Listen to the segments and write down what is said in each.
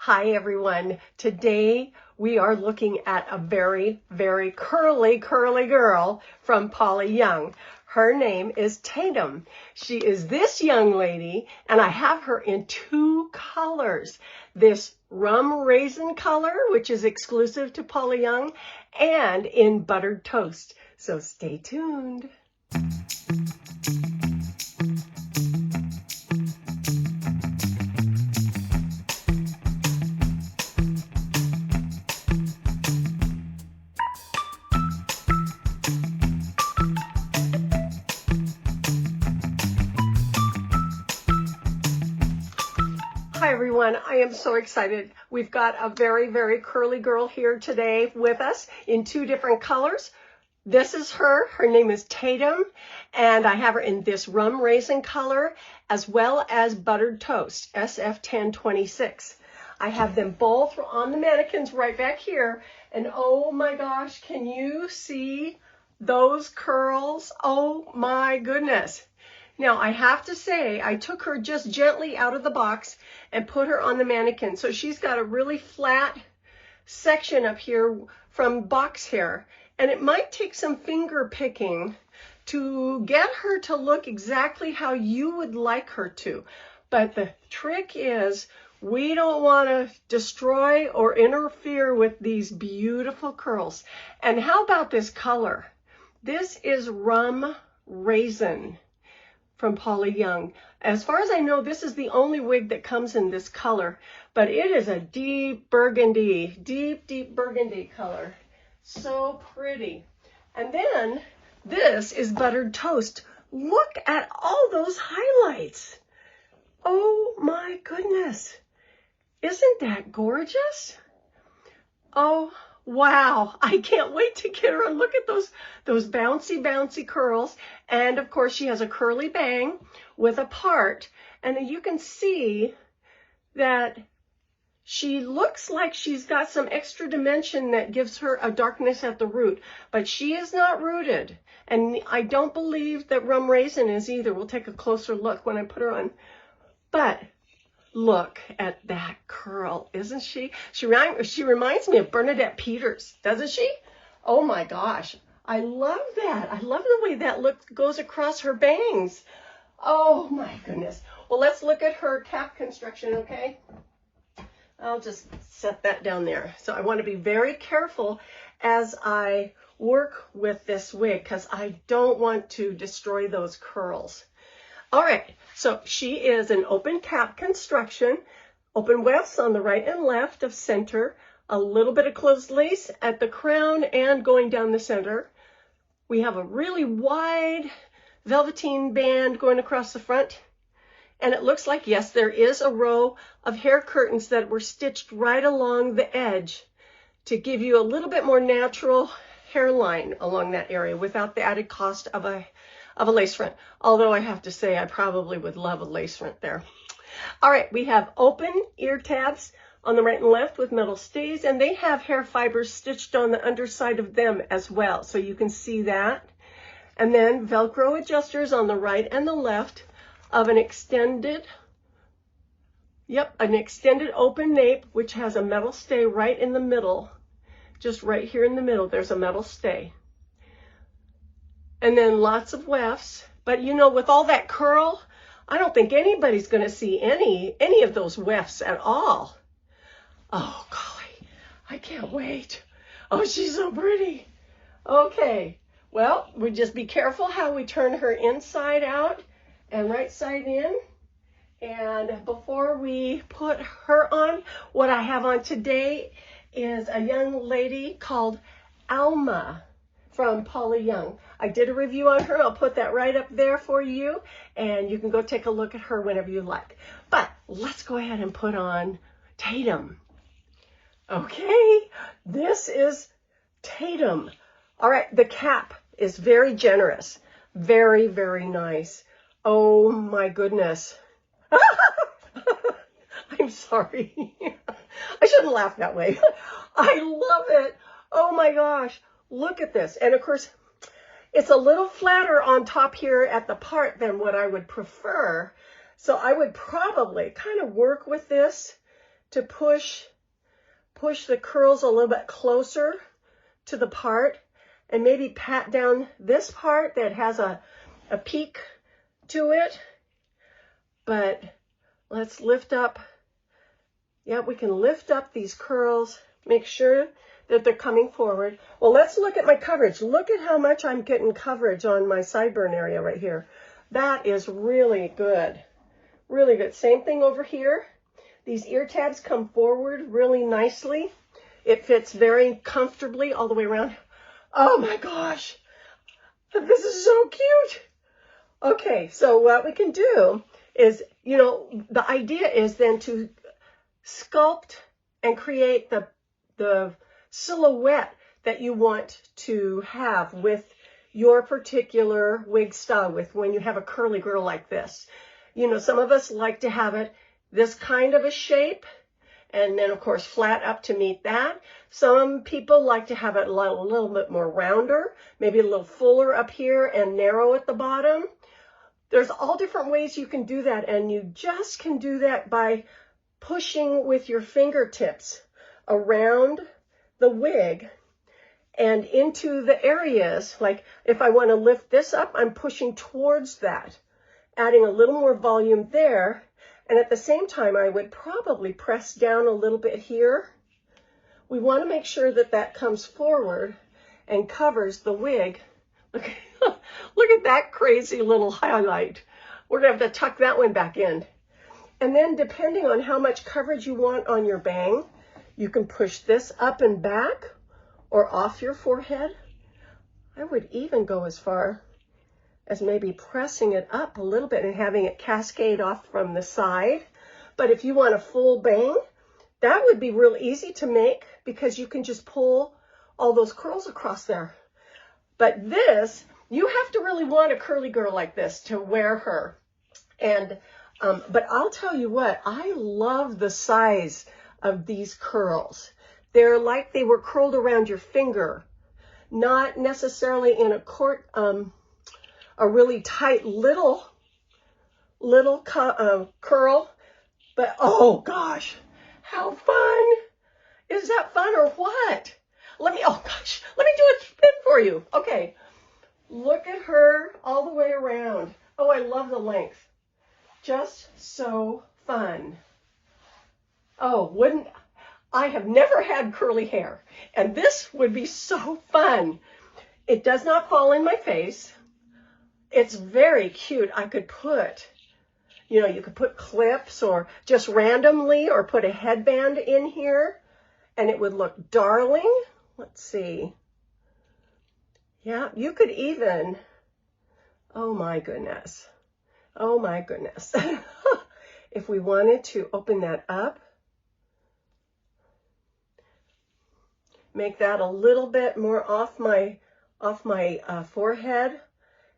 Hi everyone. Today we are looking at a very, very curly girl from Paula Young. Her name is Tatum. She is this young lady, and I have her in two colors. This rum raisin color, which is exclusive to Paula Young, and in buttered toast. So stay tuned. Hi everyone, I am so excited. We've got a very, very curly girl here today with us in two different colors. This is her name is Tatum, and I have her in this rum raisin color as well as buttered toast, SF10 26. I have them both on the mannequins right back here, and oh my gosh, can you see those curls? Oh my goodness. Now, I have to say, I took her just gently out of the box and put her on the mannequin. So she's got a really flat section up here from box hair. And it might take some finger picking to get her to look exactly how you would like her to. But the trick is, we don't want to destroy or interfere with these beautiful curls. And how about this color? This is rum raisin from Paula Young. As far as I know, this is the only wig that comes in this color, but it is a deep burgundy, deep burgundy color. So pretty. And then this is buttered toast. Look at all those highlights. Oh my goodness. Isn't that gorgeous? Oh, wow. I can't wait to get her and look at those bouncy curls. And of course, she has a curly bang with a part. And you can see that she looks like she's got some extra dimension that gives her a darkness at the root. But she is not rooted. And I don't believe that rum raisin is either. We'll take a closer look when I put her on. But look at that curl, isn't she? She reminds me of Bernadette Peters, doesn't she? Oh my gosh, I love that. I love the way that look goes across her bangs. Oh my goodness. Well, let's look at her cap construction, okay? I'll just set that down there. So I want to be very careful as I work with this wig because I don't want to destroy those curls. All right, so she is an open cap construction, open wefts on the right and left of center, a little bit of closed lace at the crown and going down the center. We have a really wide velveteen band going across the front. And it looks like, yes, there is a row of hair curtains that were stitched right along the edge to give you a little bit more natural hairline along that area without the added cost of a lace front. Although I have to say, I probably would love a lace front there. All right, we have open ear tabs on the right and left with metal stays, and they have hair fibers stitched on the underside of them as well. So you can see that. And then Velcro adjusters on the right and the left of an extended open nape, which has a metal stay right in the middle. Just right here in the middle, there's a metal stay. And then lots of wefts. But you know, with all that curl, I don't think anybody's going to see any of those wefts at all. Oh, golly, I can't wait. Oh, she's so pretty. Okay, well, we just be careful how we turn her inside out and right side in. And before we put her on, what I have on today is a young lady called Alma from Paula Young. I did a review on her. I'll put that right up there for you, and you can go take a look at her whenever you like. But let's go ahead and put on Tatum. Okay, this is Tatum. All right, the cap is very generous. Very, very nice. Oh my goodness. I'm sorry. I shouldn't laugh that way. I love it. Oh my gosh. Look at this. And of course, it's a little flatter on top here at the part than what I would prefer. So I would probably kind of work with this to push the curls a little bit closer to the part, and maybe pat down this part that has a peak to it. But let's lift up. Yeah, we can lift up these curls, make sure that they're coming forward. Well, let's look at my coverage. Look at how much I'm getting coverage on my sideburn area right here. That is really good. Really good. Same thing over here. These ear tabs come forward really nicely. It fits very comfortably all the way around. Oh my gosh, this is so cute. Okay, so what we can do is, you know, the idea is then to sculpt and create the silhouette that you want to have with your particular wig style, with when you have a curly girl like this. You know, some of us like to have it this kind of a shape, and then of course flat up to meet that. Some people like to have it a little bit more rounder, maybe a little fuller up here and narrow at the bottom. There's all different ways you can do that, and you just can do that by pushing with your fingertips around the wig and into the areas. Like if I want to lift this up, I'm pushing towards that, adding a little more volume there. And at the same time, I would probably press down a little bit here. We want to make sure that that comes forward and covers the wig. Look, look at that crazy little highlight. We're going to have to tuck that one back in. And then depending on how much coverage you want on your bang, you can push this up and back or off your forehead. I would even go as far as maybe pressing it up a little bit and having it cascade off from the side. But if you want a full bang, that would be real easy to make because you can just pull all those curls across there. But this, you have to really want a curly girl like this to wear her. And but I'll tell you what, I love the size of these curls. They're like they were curled around your finger, not necessarily in a really tight little curl, but oh gosh, how fun. Is that fun or what? Let me do a spin for you. Okay, look at her all the way around. Oh, I love the length. Just so fun. Oh, I have never had curly hair, and this would be so fun. It does not fall in my face. It's very cute. I could put, you know, you could put clips or just randomly or put a headband in here and it would look darling. Let's see. Yeah, you could even, oh my goodness. Oh my goodness. If we wanted to open that up, make that a little bit more off my forehead,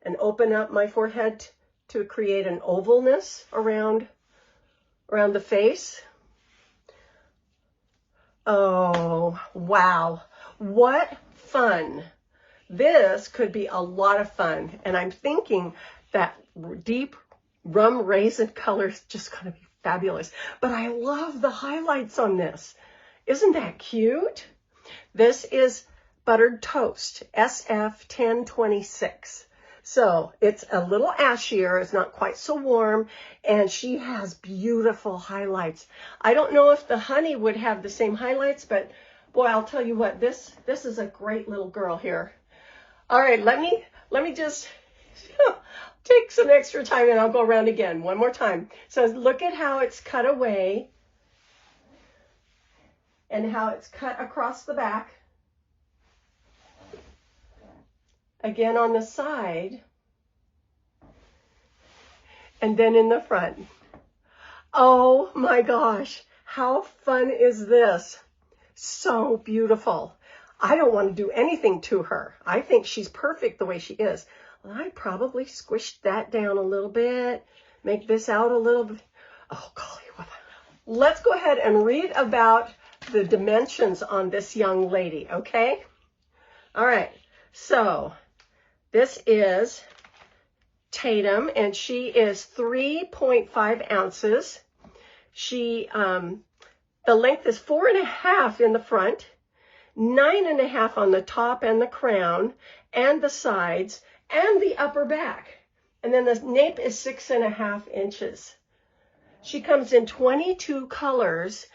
and open up my forehead to create an ovalness around the face. Oh, wow. What fun. This could be a lot of fun. And I'm thinking that deep rum raisin color is just going to be fabulous. But I love the highlights on this. Isn't that cute? This is buttered toast, SF10 26. So it's a little ashier, it's not quite so warm, and she has beautiful highlights. I don't know if the honey would have the same highlights, but boy, I'll tell you what, this is a great little girl here. All right, let me just take some extra time and I'll go around again one more time. So look at how it's cut away and how it's cut across the back. Again on the side, and then in the front. Oh my gosh, how fun is this? So beautiful. I don't want to do anything to her. I think she's perfect the way she is. Well, I probably squished that down a little bit, make this out a little bit. Oh golly, let's go ahead and read about the dimensions on this young lady, okay? All right, so this is Tatum, and she is 3.5 ounces. She The length is 4.5 in the front, 9.5 on the top and the crown and the sides and the upper back. And then the nape is 6.5 inches. She comes in 22 colors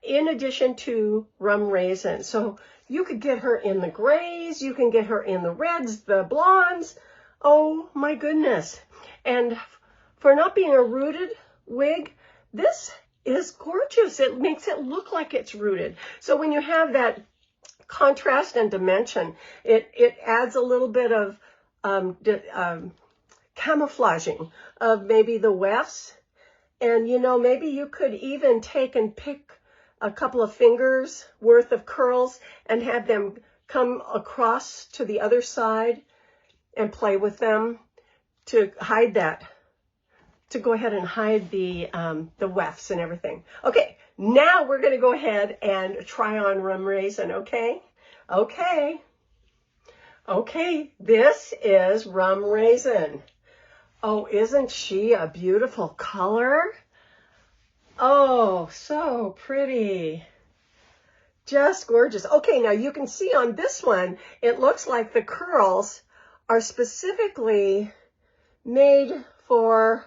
in addition to rum raisin. So you could get her in the grays, you can get her in the reds, the blondes. Oh my goodness. And for not being a rooted wig, this is gorgeous. It makes it look like it's rooted. So when you have that contrast and dimension, it adds a little bit of camouflaging of maybe the wefts. And you know, maybe you could even take and pick a couple of fingers worth of curls and have them come across to the other side and play with them to hide that, to go ahead and hide the wefts and everything. Okay, now we're going to go ahead and try on rum raisin, okay? Okay, this is rum raisin. Oh, isn't she a beautiful color? Oh, so pretty. Just gorgeous. Okay, now you can see on this one, it looks like the curls are specifically made for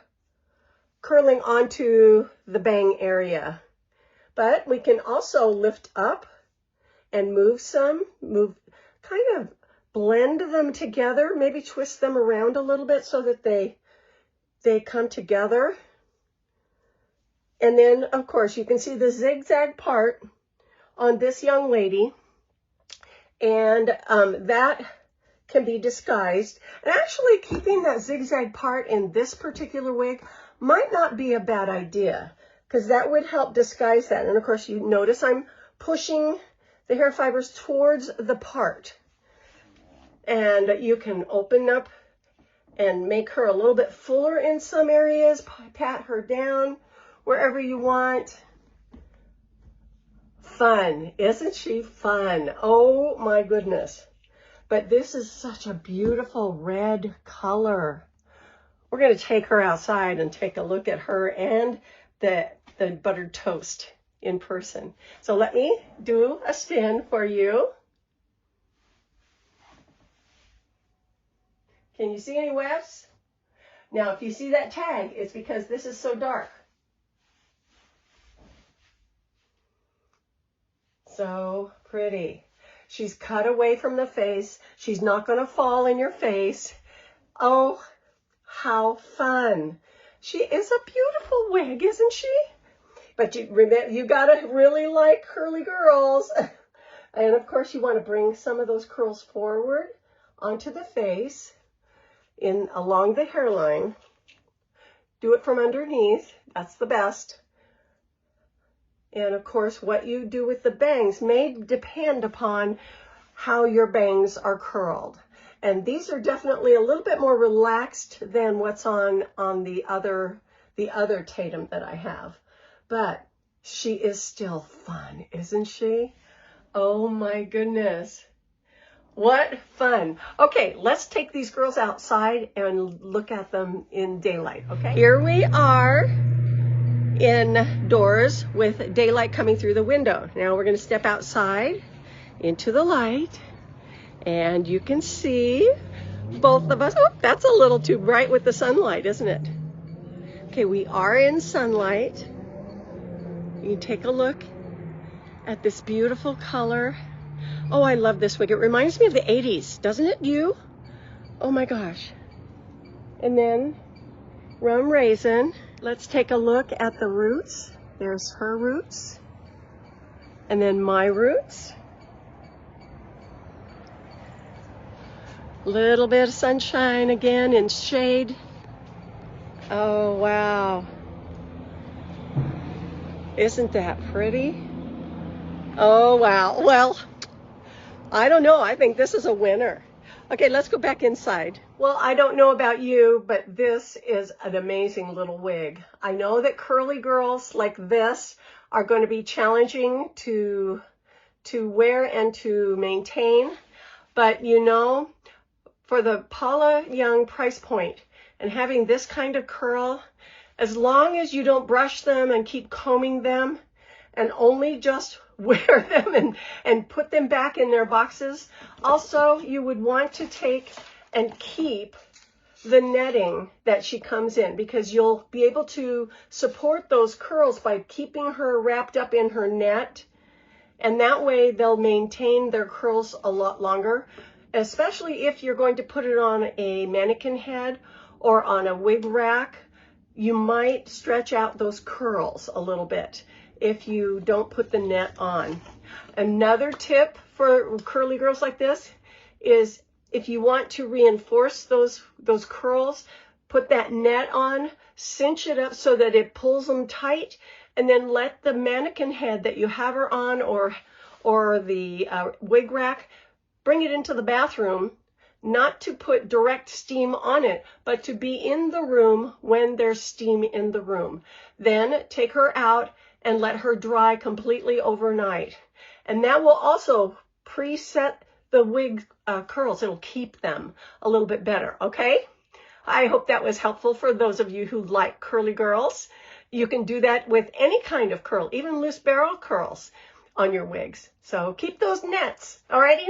curling onto the bang area. But we can also lift up and move kind of blend them together, maybe twist them around a little bit so that they come together. And then, of course, you can see the zigzag part on this young lady, and that can be disguised. And actually, keeping that zigzag part in this particular wig might not be a bad idea, because that would help disguise that. And of course, you notice I'm pushing the hair fibers towards the part. And you can open up and make her a little bit fuller in some areas, pat her down wherever you want. Fun, isn't she fun? Oh my goodness. But this is such a beautiful red color. We're going to take her outside and take a look at her and the buttered toast in person. So let me do a spin for you. Can you see any wefts? Now, if you see that tag, it's because this is so dark. So pretty. She's cut away from the face. She's not going to fall in your face. Oh, how fun. She is a beautiful wig, isn't she? But you remember, you got to really like curly girls. And of course, you want to bring some of those curls forward onto the face, along the hairline. Do it from underneath. That's the best. And of course, what you do with the bangs may depend upon how your bangs are curled. And these are definitely a little bit more relaxed than what's on the other Tatum that I have. But she is still fun, isn't she? Oh my goodness. What fun. Okay, let's take these girls outside and look at them in daylight, okay? Here we are indoors with daylight coming through the window. Now we're going to step outside into the light, and you can see both of us. Oh, that's a little too bright with the sunlight, isn't it? Okay, we are in sunlight. You can take a look at this beautiful color. Oh, I love this wig. It reminds me of the 80s, doesn't it, you? Oh my gosh. And then rum raisin. Let's take a look at the roots. There's her roots. And then my roots. Little bit of sunshine again in shade. Oh, wow. Isn't that pretty? Oh, wow. Well, I don't know. I think this is a winner. Okay, let's go back inside. Well, I don't know about you, but this is an amazing little wig. I know that curly girls like this are going to be challenging to wear and to maintain. But you know, for the Paula Young price point and having this kind of curl, as long as you don't brush them and keep combing them and only just wear them and put them back in their boxes. Also, you would want to take and keep the netting that she comes in, because you'll be able to support those curls by keeping her wrapped up in her net, and that way they'll maintain their curls a lot longer, especially if you're going to put it on a mannequin head or on a wig rack. You might stretch out those curls a little bit if you don't put the net on. Another tip for curly girls like this is, if you want to reinforce those curls, put that net on, cinch it up so that it pulls them tight, and then let the mannequin head that you have her on, or the wig rack, bring it into the bathroom, not to put direct steam on it, but to be in the room when there's steam in the room. Then take her out and let her dry completely overnight. And that will also preset the wig curls. It'll keep them a little bit better, okay? I hope that was helpful for those of you who like curly girls. You can do that with any kind of curl, even loose barrel curls on your wigs. So keep those nets, alrighty?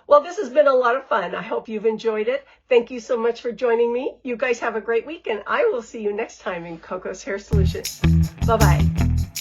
Well, this has been a lot of fun. I hope you've enjoyed it. Thank you so much for joining me. You guys have a great week, and I will see you next time in Coco's Hair Solutions. Bye-bye.